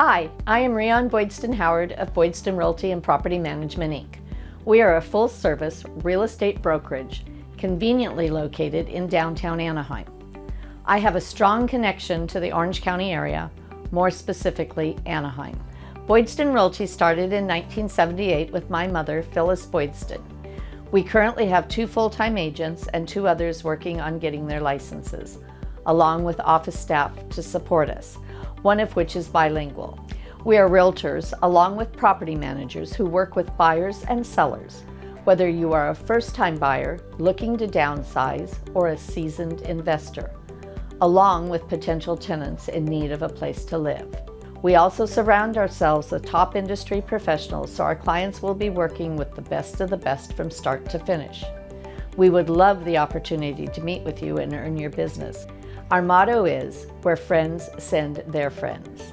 Hi, I am Rion Boydston Howard of Boydston Realty and Property Management, Inc. We are a full-service real estate brokerage conveniently located in downtown Anaheim. I have a strong connection to the Orange County area, more specifically Anaheim. Boydston Realty started in 1978 with my mother, Phyllis Boydston. We currently have 2 full-time agents and 2 others working on getting their licenses, along with office staff to support us, one of which is bilingual. We are realtors along with property managers who work with buyers and sellers, whether you are a first-time buyer looking to downsize or a seasoned investor, along with potential tenants in need of a place to live. We also surround ourselves with top industry professionals, so our clients will be working with the best of the best from start to finish. We would love the opportunity to meet with you and earn your business. Our motto is, where friends send their friends.